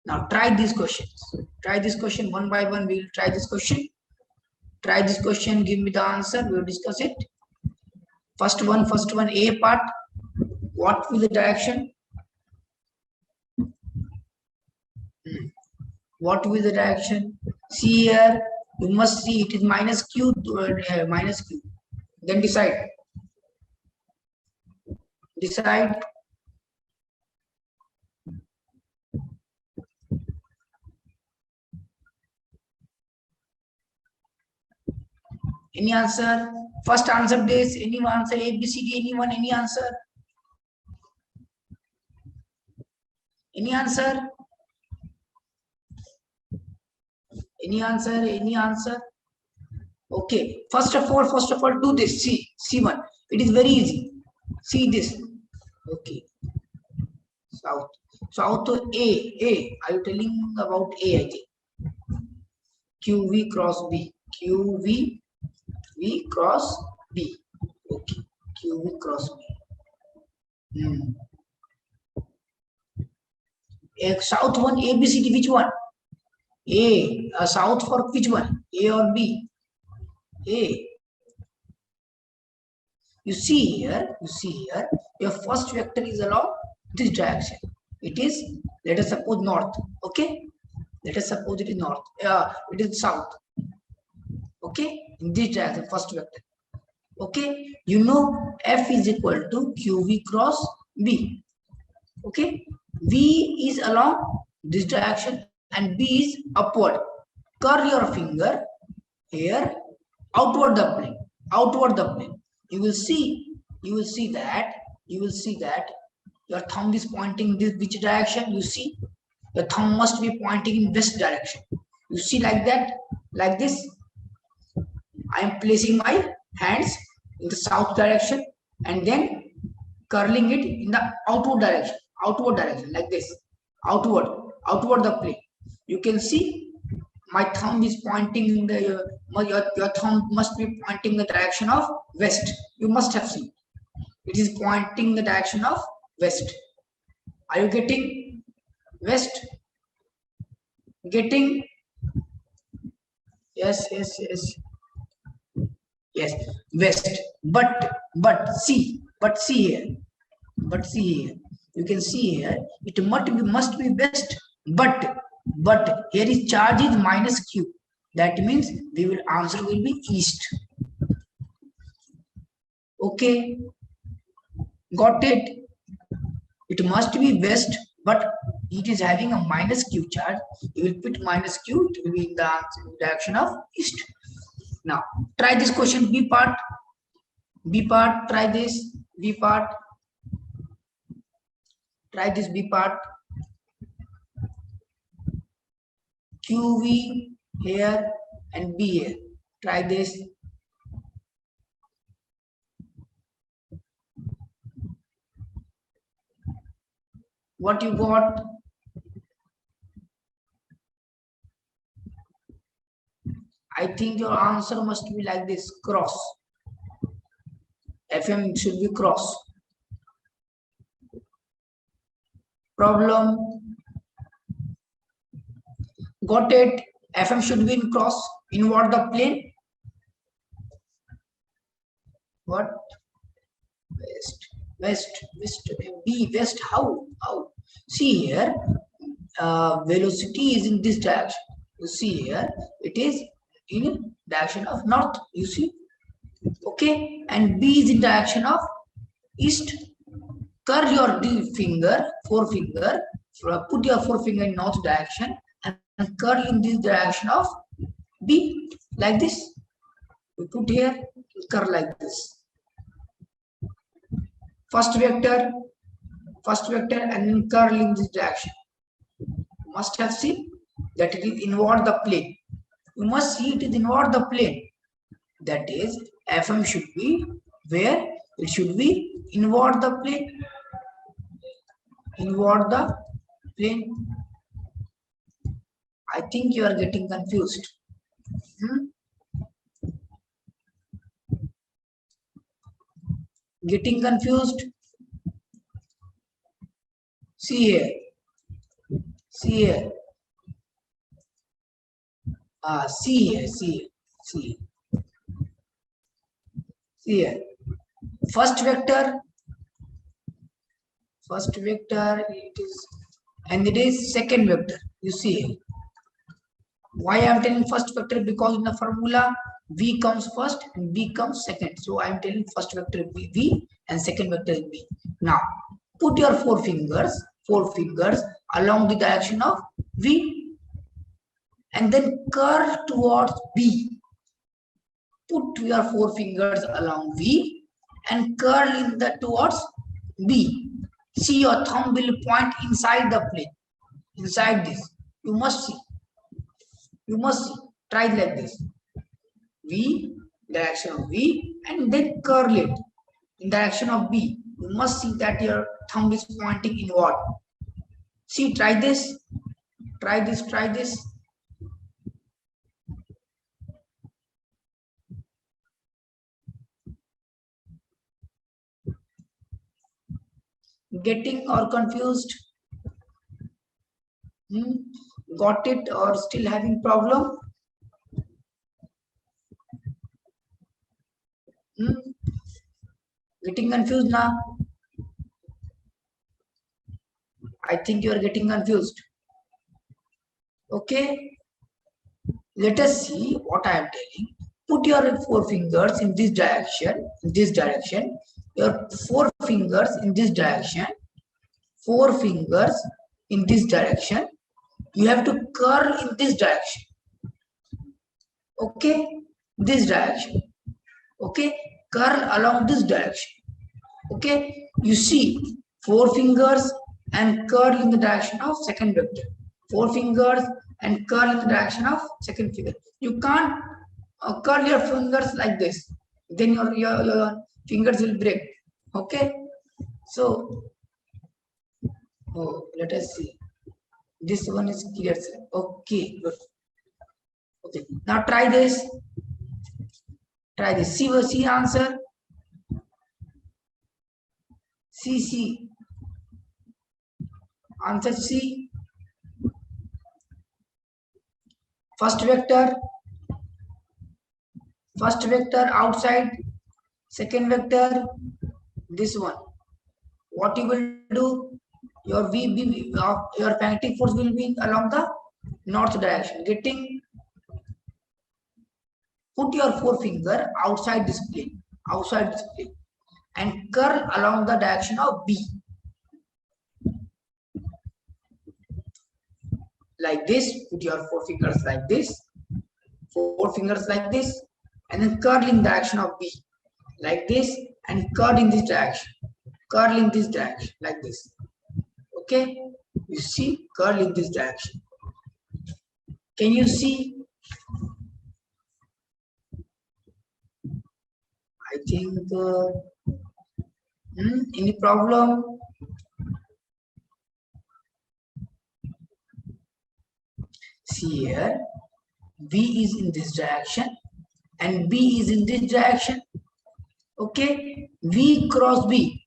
Now try these questions. Try this question one by one. We will try this question. Try this question. Give me the answer. We will discuss it. First one, A part. What will the direction? What will the direction? See here. You must see it is minus q minus q. Then decide. Decide. Any answer? First answer this. Any answer? A, B, C, D. Anyone? Any answer? Any answer? Any answer? Any answer? Okay. First of all, do this. See, C1. It is very easy. See this. Okay. South. South A. Are you telling about A? I think. QV cross B. QV cross B. Okay. QV cross B. South one, A, B, C, D. Which one? A. South for which one? A or B? A. You see here. Your first vector is along this direction. It is, let us suppose, north. Okay. Let us suppose it is north. It is south. Okay. In this direction, first vector. Okay. You know F is equal to QV cross B. Okay. V is along this direction and B is upward. Curl your finger here outward the plane. You will see that your thumb is pointing this which direction. You see your thumb must be pointing in west direction. You see like that, like this. I am placing my hands in the south direction and then curling it in the outward direction like this. Outward the plane. You can see my thumb is pointing in the your thumb must be pointing the direction of west. You must have seen it is pointing the direction of west. Are you getting west? Getting? Yes, west. But see here. You can see here it must be west. But here is charge is minus q. That means answer will be east. Okay, got it? It must be west, but it is having a minus q charge. You will put minus q. It will be in the direction of east. Now try this question. B part. Try this. B part. Try this B part. QV here and B here. Try this. What you got? I think your answer must be like this, cross. FM should be cross. Problem. Got it? FM should be in cross. Inward the plane. What? West. B, west. How? See here. Velocity is in this direction. You see here. It is in direction of north. You see? Okay. And B is in direction of east. Curl your forefinger. Put your forefinger in north direction. And curl in this direction of B like this. We put here, curl like this. First vector, and then curl in this direction. You must have seen that it is inward the plane. You must see it is inward the plane. That is, FM should be where? It should be inward the plane. Inward the plane. I think you are getting confused. Getting confused? See here. See here. See here. See here. First vector it is, and it is second vector. You see here. Why I am telling first vector? Because in the formula v comes first and b comes second. So I am telling first vector is v and second vector is b. Now put your four fingers along the direction of v and then curl towards b. Put your four fingers along v and curl in the towards b. See, your thumb will point inside the plane. Inside this, you must see. Try like this. V, direction of V, and then curl it in direction of B. You must see that your thumb is pointing inward. See, try this. Try this. Getting or confused? Got it or still having problem? Getting confused now? I think you are getting confused. Okay. Let us see what I am telling. Put your four fingers in this direction. Your four fingers in this direction. Four fingers in this direction. You have to curl in this direction. Okay, this direction. Okay, curl along this direction. Okay, you see four fingers and curl in the direction of second vector. Four fingers and curl in the direction of second figure. You can't curl your fingers like this. Then your fingers will break. Okay, so let us see. This one is clear. Okay, good. Okay, now try this. See answer. See. Answer C. First vector outside. Second vector, this one. What you will do? Your your magnetic force will be along the north direction. Getting. Put your forefinger outside this plane, and curl along the direction of B. Like this, put your four fingers like this, and then curl in the direction of B. Like this, and curl in this direction. Like this. Okay? You see, curl in this direction. Can you see? I think any problem? See here, V is in this direction and B is in this direction. Okay, V cross B.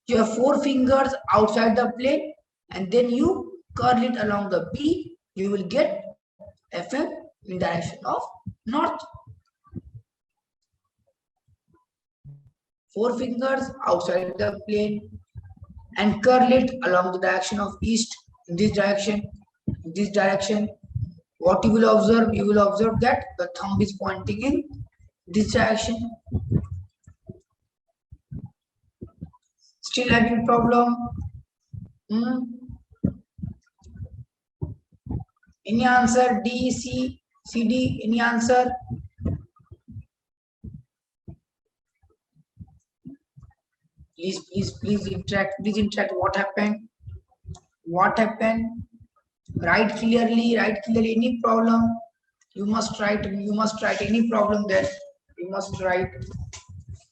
You have four fingers outside the plane and then you curl it along the B. You will get FM in direction of north. Four fingers outside the plane and curl it along the direction of east in this direction. What you will observe? You will observe that the thumb is pointing in this direction. Still having problem? Any answer? D, C, C, D, any answer? Please interact. What happened? Write clearly. Any problem? You must write. Any problem there. You must write.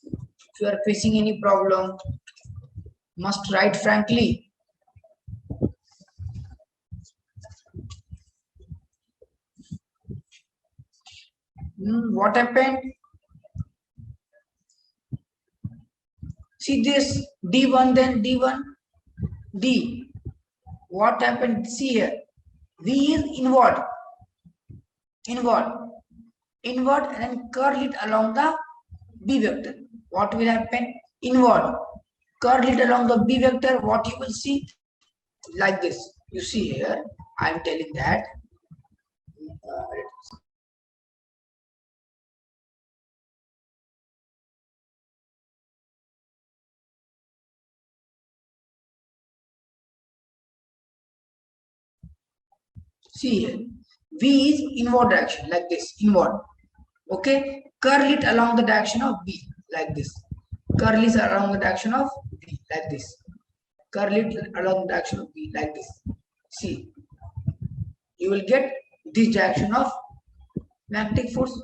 If you are facing any problem, must write frankly. What happened? See this D1, then D1, D. What happened? See here. V is inward, inward, inward, and then curl it along the B vector. What will happen? Inward, curl it along the B vector. What you will see? Like this. You see here, I am telling that. See here, V is inward direction, like this, inward. Okay, curl it along the direction of B, like this. Curl is along the direction of B, like this. Curl it along the direction of B, like this. See, you will get this direction of magnetic force.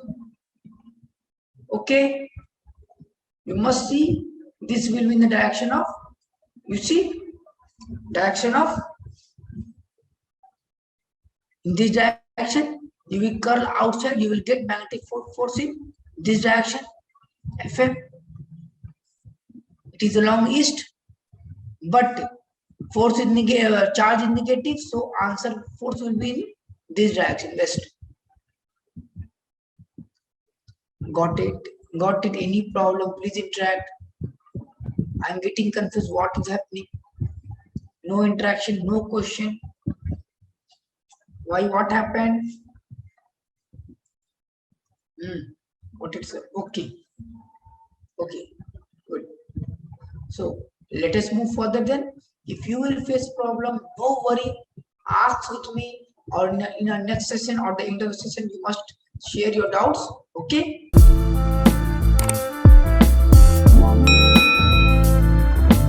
Okay, you must see this will be in the direction of, you see, direction of, in this direction, you will curl outside, you will get magnetic force in this direction, Fm. It is along east, but force is negative, charge is negative, so answer force will be in this direction, west. Got it? Got it? Any problem? Please interact. I'm getting confused. What is happening? No interaction, no question. Why? What happened? What it said? Okay. Okay. Good. So let us move further then. If you will face problem, no worry. Ask with me, or in a next session or the interview session, you must share your doubts. Okay.